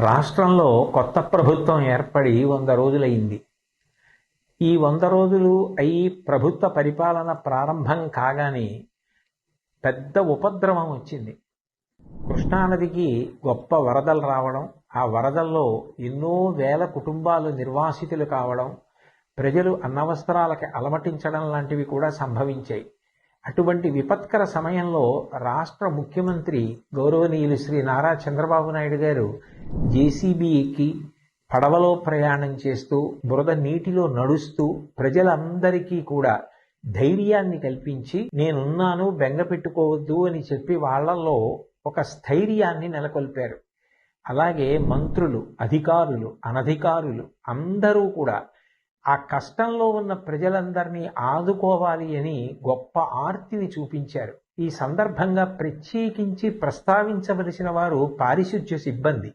రాష్ట్రంలో కొత్త ప్రభుత్వం ఏర్పడి 100 రోజులైంది. ఈ 100 రోజులు అయి ప్రభుత్వ పరిపాలన ప్రారంభం కాగానే పెద్ద ఉపద్రవం వచ్చింది. కృష్ణానదికి గొప్ప వరదలు రావడం, ఆ వరదల్లో ఎన్నో వేల కుటుంబాలు నిర్వాసితులు కావడం, ప్రజలు అన్నవస్త్రాలకి అలమటించడం లాంటివి కూడా సంభవించాయి. అటువంటి విపత్కర సమయంలో రాష్ట్ర ముఖ్యమంత్రి గౌరవనీయులు శ్రీ నారా చంద్రబాబు నాయుడు గారు జేసీబీ ఎక్కి పడవలో ప్రయాణం చేస్తూ బురద నీటిలో నడుస్తూ ప్రజలందరికీ కూడా ధైర్యాన్ని కల్పించి నేనున్నాను, బెంగ పెట్టుకోవద్దు అని చెప్పి వాళ్లలో ఒక స్థైర్యాన్ని నెలకొల్పారు. అలాగే మంత్రులు, అధికారులు, అనధికారులు అందరూ కూడా ఆ కష్టంలో ఉన్న ప్రజలందరినీ ఆదుకోవాలి అని గొప్ప ఆర్తిని చూపించారు. ఈ సందర్భంగా ప్రత్యేకించి ప్రస్తావించవలసిన వారు పారిశుధ్య సిబ్బంది.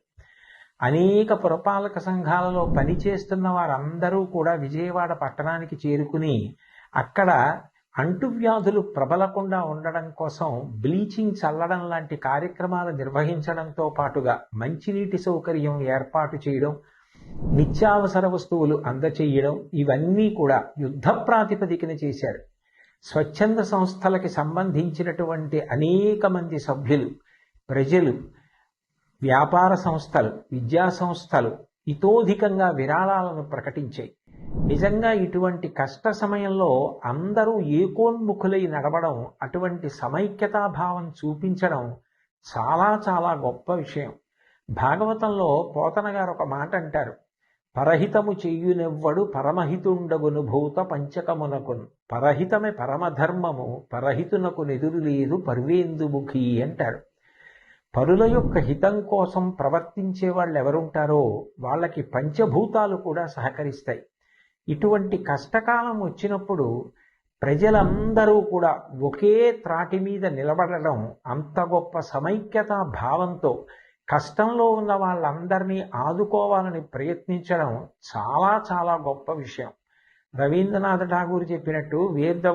అనేక పురపాలక సంఘాలలో పనిచేస్తున్న వారందరూ కూడా విజయవాడ పట్టణానికి చేరుకుని అక్కడ అంటువ్యాధులు ప్రబలకుండా ఉండడం కోసం బ్లీచింగ్ చల్లడం లాంటి కార్యక్రమాలు నిర్వహించడంతో పాటుగా మంచినీటి సౌకర్యం ఏర్పాటు చేయడం, నిత్యావసర వస్తువులు అందచేయడం, ఇవన్నీ కూడా యుద్ధ ప్రాతిపదికన చేశారు. స్వచ్ఛంద సంస్థలకి సంబంధించినటువంటి అనేక మంది సభ్యులు, ప్రజలు, వ్యాపార సంస్థలు, విద్యా సంస్థలు ఇతోధికంగా విరాళాలను ప్రకటించాయి. నిజంగా ఇటువంటి కష్ట సమయంలో అందరూ ఏకోన్ముఖులై నడవడం, అటువంటి సమైక్యతాభావం చూపించడం చాలా చాలా గొప్ప విషయం. భాగవతంలో పోతన గారు ఒక మాట అంటారు, పరహితము చెయ్యునెవ్వడు పరమహితుండగును భూత పంచకమునకును, పరహితమే పరమధర్మము పరహితునకు నెదురు లేదు పర్వేందుముఖి అంటారు. పరుల యొక్క హితం కోసం ప్రవర్తించే వాళ్ళు ఎవరుంటారో వాళ్ళకి పంచభూతాలు కూడా సహకరిస్తాయి. ఇటువంటి కష్టకాలం వచ్చినప్పుడు ప్రజలందరూ కూడా ఒకే త్రాటి మీద నిలబడడం, అంత గొప్ప సమైక్యతా భావంతో కష్టంలో ఉన్న వాళ్ళందరినీ ఆదుకోవాలని ప్రయత్నించడం చాలా చాలా గొప్ప విషయం. రవీంద్రనాథ్ ఠాగూర్ చెప్పినట్టు, where the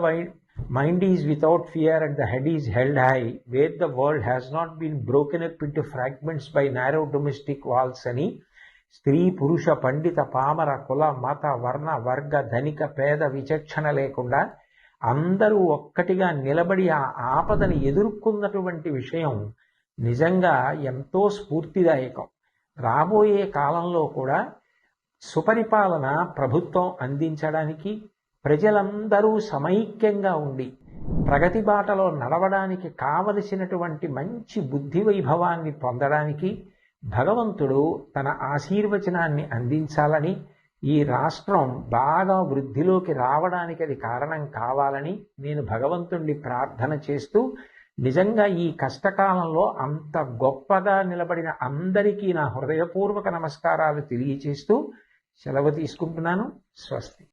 mind is without fear and the head is held high, where the world has not been broken up into fragments by narrow domestic walls అని స్త్రీ, పురుష, పండిత, పామర, కుల, మత, వర్ణ, వర్గ, ధనిక, పేద విచక్షణ లేకుండా అందరూ ఒక్కటిగా నిలబడి ఆ ఆపదని ఎదుర్కొన్నటువంటి విషయం నిజంగా ఎంతో స్ఫూర్తిదాయకం. రాబోయే కాలంలో కూడా సుపరిపాలన ప్రభుత్వం అందించడానికి, ప్రజలందరూ సమైక్యంగా ఉండి ప్రగతి బాటలో నడవడానికి కావలసినటువంటి మంచి బుద్ధి వైభవాన్ని పొందడానికి భగవంతుడు తన ఆశీర్వచనాన్ని అందించాలని, ఈ రాష్ట్రం బాగా వృద్ధిలోకి రావడానికి అది కారణం కావాలని నేను భగవంతుణ్ణి ప్రార్థన చేస్తూ, నిజంగా ఈ కష్టకాలంలో అంత గొప్పగా నిలబడిన అందరికీ నా హృదయపూర్వక నమస్కారాలు తెలియచేస్తూ సెలవు తీసుకుంటున్నాను. స్వస్తి.